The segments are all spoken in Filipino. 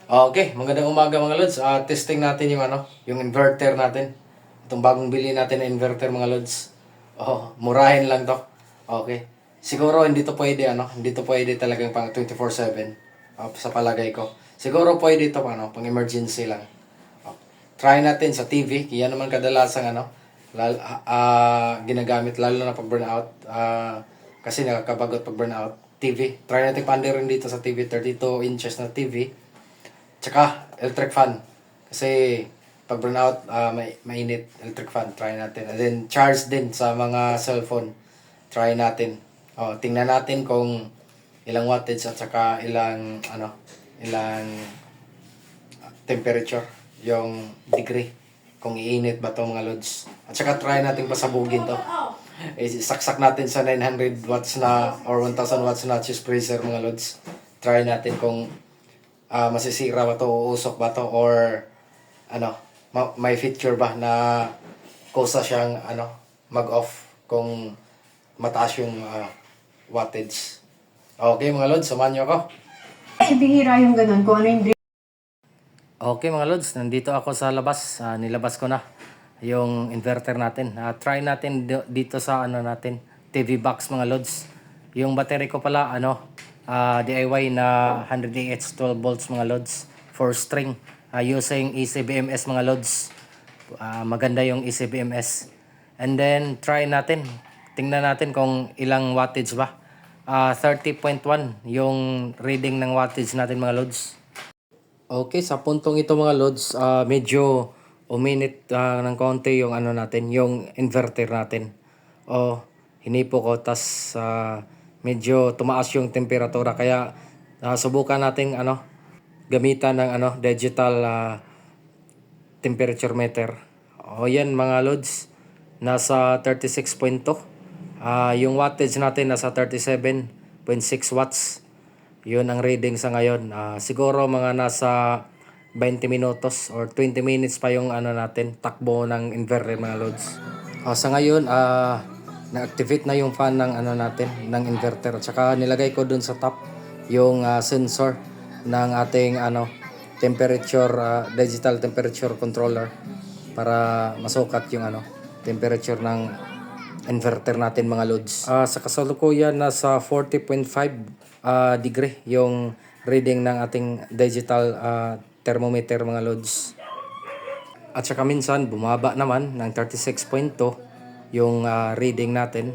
Okay, magandang umaga mga lods. Testing natin yung yung inverter natin. Itong bagong bili natin na inverter mga lods. Murahin lang to. Okay. Siguro hindi to pwede hindi to pwede talagang pang 24/7. Sa palagay ko. Siguro pwede to pang emergency lang. Oh, try natin sa TV. Kaya naman kadalasang ginagamit lalo na pag burnout. Kasi nakakabagot pag burnout. TV. Try natin rin dito sa TV. 32 inches na TV. Tsaka, electric fan. Kasi, pag burnout, mainit, electric fan, try natin. And then, charge din sa mga cellphone. Try natin. Tingnan natin kung ilang wattage at saka ilang temperature, yung degree. Kung iinit ba to mga lods. At saka try natin pasabugin to. Saksak natin sa 900 watts na or 1000 watts na cheese freezer mga lods. Try natin kung masisira ba to, uusok ba to, or may feature ba na kusa siyang mag-off kung mataas yung wattage. Okay mga lods, samahan nyo ako. Kasi bihira yung ganun, kung ano yung Okay mga lods, nandito ako sa labas. Nilabas ko na yung inverter natin. Try natin dito sa natin, TV box mga lods. Yung battery ko pala DIY na 100 AH 12 volts mga lods, 4 string, using ECBMS mga lods. Maganda yung ECBMS. And then try natin. Tingnan natin kung ilang wattage ba. 30.1 yung reading ng wattage natin mga lods. Okay, sa puntong ito mga lods, medyo uminit ng konti yung natin, yung inverter natin. Hinipo ko, tas medyo tumaas yung temperatura, kaya subukan nating gamitan ng digital temperature meter. Yan mga lods, nasa 36.2. Yung wattage natin nasa 37.6 watts. Yun ang reading sa ngayon. Siguro mga nasa 20 minutos or 20 minutes pa yung natin takbo ng inverter mga loads. Sa ngayon, na-activate na yung fan ng natin, ng inverter. At saka nilagay ko dun sa top yung sensor ng ating temperature, digital temperature controller para masukat yung temperature ng inverter natin mga loads. Sa kasalukuyan nasa 40.5 degree yung reading ng ating digital thermometer mga loads. At saka minsan bumaba naman ng 36.2 yung reading natin.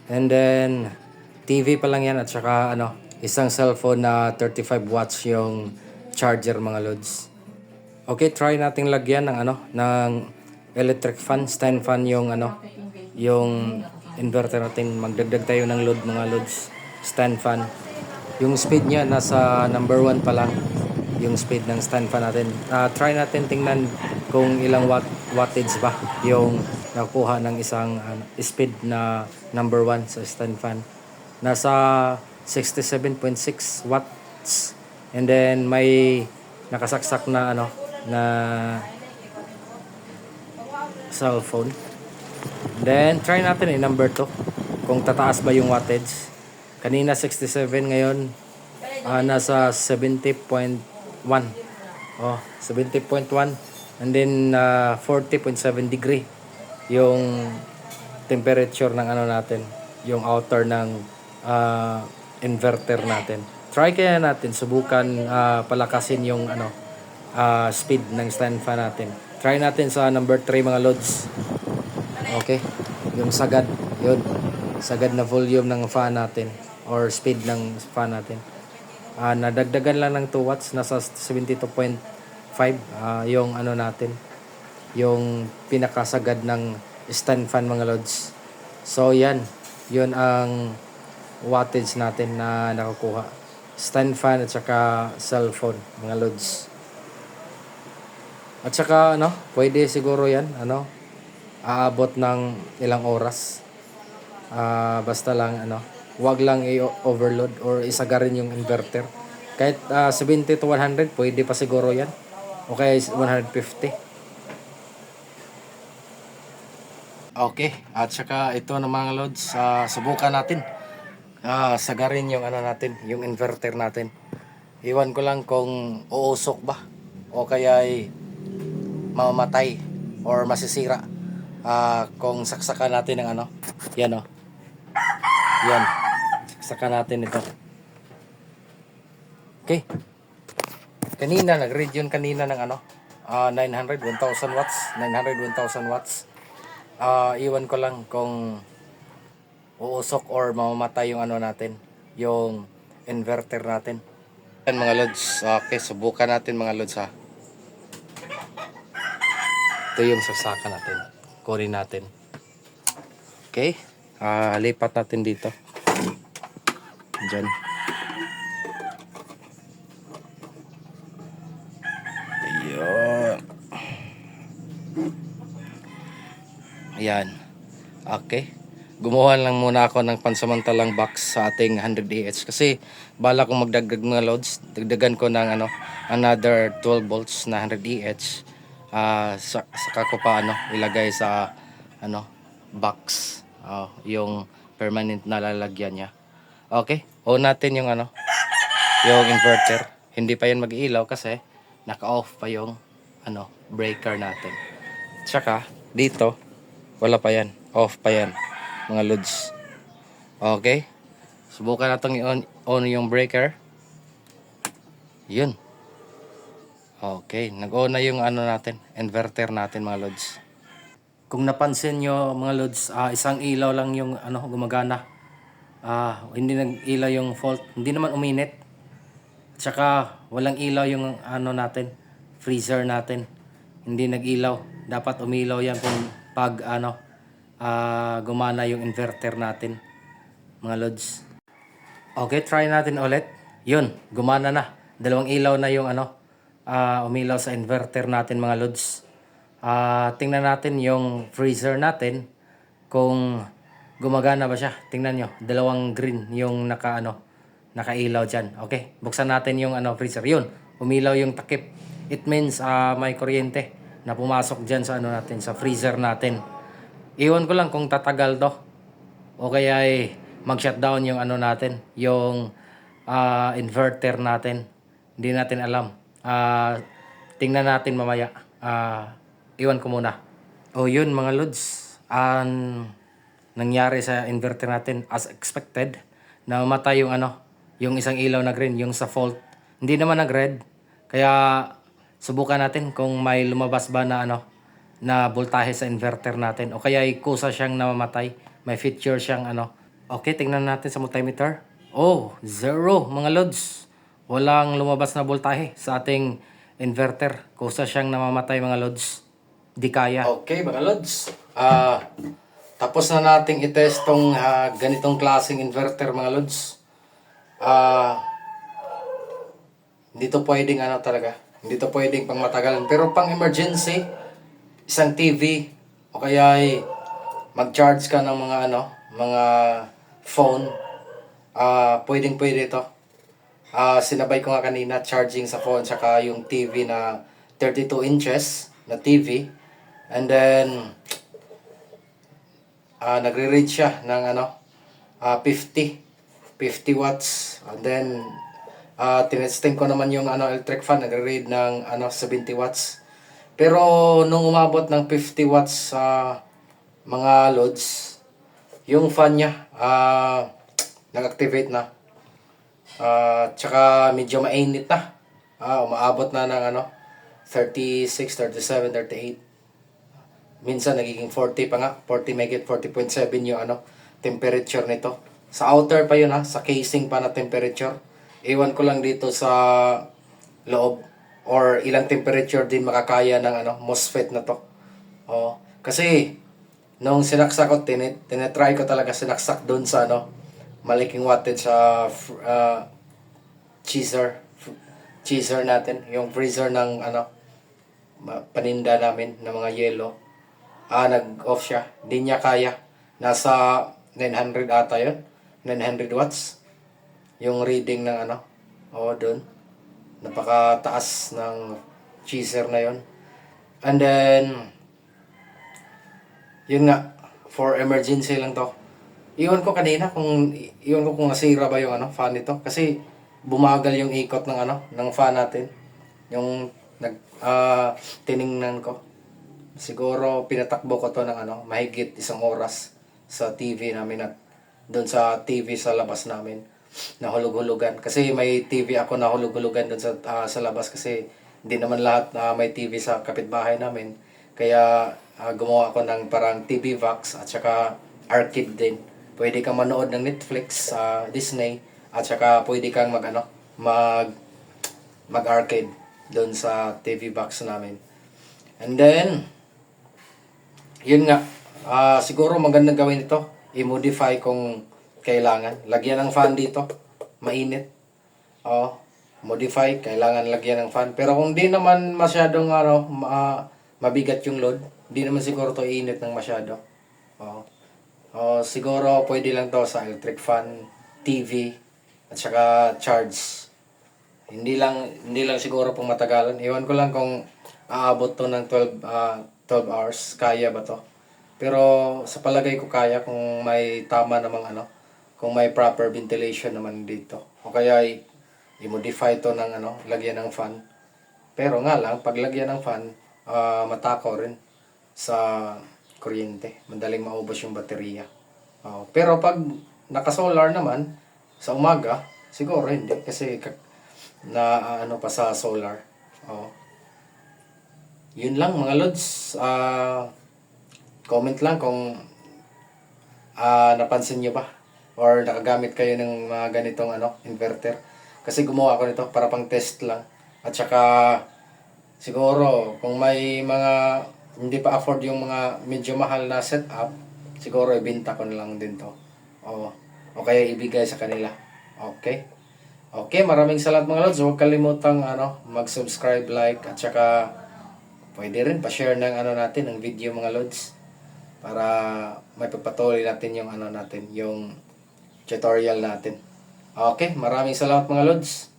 And then TV pa lang yan, at saka isang cellphone na 35 watts yung charger mga loads. Okay, try nating lagyan ng ng electric fan, stand fan yung yung inverter natin. Magdagdag tayo ng load mga loads. Stand fan. Yung speed niya nasa number 1 pa lang. Yung speed ng stand fan natin. Try natin tingnan kung ilang wattage ba yung nakuha ng isang speed na number 1 sa stand fan. Nasa 67.6 watts. And then may nakasaksak na na cellphone. Then try natin number 2 kung tataas ba yung wattage. Kanina 67, ngayon nasa 70.1. 70.1. And then 40.7 degree yung temperature ng natin, yung outer ng inverter natin. Try kaya natin subukan palakasin yung speed ng stand fan natin. Try natin sa number 3 mga loads. Okay, yung sagad, yun, sagad na volume ng fan natin or speed ng fan natin. Nadagdagan lang ng 2 watts, nasa 72.5 yung natin, yung pinakasagad ng stand fan mga loads. So yan, yun ang wattage natin na nakukuha, stand fan at saka cellphone mga loads. At saka pwede siguro yan aabot ng ilang oras. Basta lang wag lang i-overload or isagarin yung inverter. Kahit 70 to 100 pwede pa siguro yan, o kaya 150. Okay, at saka ito na mga loads, subukan natin sagarin yung natin, yung inverter natin. Iwan ko lang kung uusok ba o kaya ay mamamatay or masisira. Kung saksakan natin ng ano. Yan o. Yan. Saksakan natin ito. Okay. Kanina, nag-read yun kanina ng ano. 900, 1,000 watts. 900, 1,000 watts. Iwan ko lang kung uusok or mamamatay yung ano natin. Yung inverter natin. Yan mga lods. Okay, subukan natin mga lods ha. Ito yung saksakan natin. Kunin natin. Okay. Lipat natin dito. Diyan. Ayun. Ayan. Okay. Gumawa lang muna ako ng pansamantalang box sa ating 100 AH kasi bala kong magdagdag mga loads, dagdagan ko ng ano, another 12 volts na 100 AH. Saka ko pa ano, ilagay sa ano, box. Yung permanent na lalagyan niya. Okay, on natin yung ano, yung inverter. Hindi pa yan mag-ilaw kasi naka-off pa yung ano, breaker natin. Tsaka dito wala pa yan, off pa yan mga loads. Okay, subukan natin on yung breaker. Yun. Okay, nag-on na yung ano natin, inverter natin mga loads. Kung napansin nyo mga loads, isang ilaw lang yung ano gumagana. Hindi nag-ilaw yung fault, hindi naman uminit. Tsaka walang ilaw yung ano natin, freezer natin. Hindi nag-ilaw. Dapat umilaw yan kung pag ano gumana yung inverter natin mga loads. Okay, try natin ulit. Yun, gumana na. Dalawang ilaw na yung ano umilaw sa inverter natin mga loads. Tingnan natin yung freezer natin kung gumagana ba siya. Tingnan nyo, dalawang green yung nakailaw dyan. Okay, buksan natin yung ano freezer. Yun, umilaw yung takip. It means may kuryente na pumasok dyan sa ano natin, sa freezer natin. Iwan ko lang kung tatagal to o kaya ay mag-shutdown yung ano natin, yung inverter natin. Hindi natin alam. Tingnan natin mamaya. Iwan ko muna. Yun mga lods. Nangyari sa inverter natin as expected. Namatay yung ano, yung isang ilaw na green, yung sa fault. Hindi naman nag-red. Kaya subukan natin kung may lumabas ba na ano, na voltahe sa inverter natin o kaya ay kusa siyang namamatay, may feature siyang ano. Okay, tingnan natin sa multimeter. Zero mga lods. Walang lumabas na voltahe sa ating inverter. Kusa siyang namamatay mga lods. Di kaya. Okay mga lods. Tapos na nating i-test tong ganitong klaseng inverter mga lods. Hindi to pwedeng ano talaga. Hindi to pwedeng pang matagalan. Pero pang emergency, isang TV o kaya ay mag-charge ka ng mga ano, mga phone, pwedeng pwede ito. Sinabay ko nga kanina charging sa phone saka yung TV na 32 inches na TV, and then nagre-read siya ng ano 50 watts, and then tinesting ko naman yung ano electric fan, nagre-read ng ano 70 watts. Pero nung umabot ng 50 watts sa mga loads, yung fan niya nag-activate na. Tsaka medyo mainit na. Umaabot na ng ano 36, 37, 38. Minsan nagiging 40 pa nga. 40 megit 40.7 yung ano temperature nito. Sa outer pa yun sa casing pa na temperature. Iwan ko lang dito sa loob or ilang temperature din makakaya ng ano MOSFET na to. Kasi nung sinaksak ko, tinetry ko talaga sinaksak doon sa ano malaking wattage sa cheeser natin, yung freezer ng ano paninda namin ng mga yelo. Nag-off siya, di niya kaya. Nasa 900 ata yun, 900 watts yung reading ng ano doon. Napakataas ng cheeser na yon. And then yun nga, for emergency lang to. Iwan ko kung nasira ba yung ano fan nito kasi bumagal yung ikot ng ng fan natin. Yung tiningnan ko. Siguro pinatakbo ko to ng mahigit 1 oras sa TV namin at doon sa TV sa labas namin. Nahulog-hulugan. Kasi may TV ako nahulog-hulugan doon sa labas kasi hindi naman lahat may TV sa kapitbahay namin. Kaya gumawa ako ng parang TV box at saka arcade din. Pwede kang manood ng Netflix, Disney, at saka pwede kang mag-arcade doon sa TV box namin. And then, yun nga, siguro magandang gawin ito. I-modify kung kailangan. Lagyan ng fan dito. Mainit. Modify. Kailangan lagyan ng fan. Pero kung di naman masyadong mabigat yung load, di naman siguro to iinit ng masyado. Siguro pwede lang to sa electric fan, TV, at saka charge. Hindi lang siguro pong matagalan. Iwan ko lang kung aabot to ng 12 hours. Kaya ba to? Pero sa palagay ko kaya kung may tama namang kung may proper ventilation naman dito. O kaya i-modify to ng lagyan ng fan. Pero nga lang, pag lagyan ng fan, matakaw rin sa kuryente. Madaling maubos yung baterya. Pero pag naka-solar naman, sa umaga, siguro hindi. Kasi pa sa solar. Yun lang mga lods. Comment lang kung napansin nyo ba or nakagamit kayo ng mga ganitong inverter. Kasi gumawa ako nito para pang test lang. At saka siguro kung may mga hindi pa afford yung mga medyo mahal na setup, siguro ibenta ko na lang din to. O kaya ibigay sa kanila. Okay? Okay, maraming salamat mga lods. Huwag kalimutang mag-subscribe, like, at saka pwede rin pa-share ng natin, ng video mga lods. Para may pagpatuloy natin yung yung tutorial natin. Okay, maraming salamat mga lods.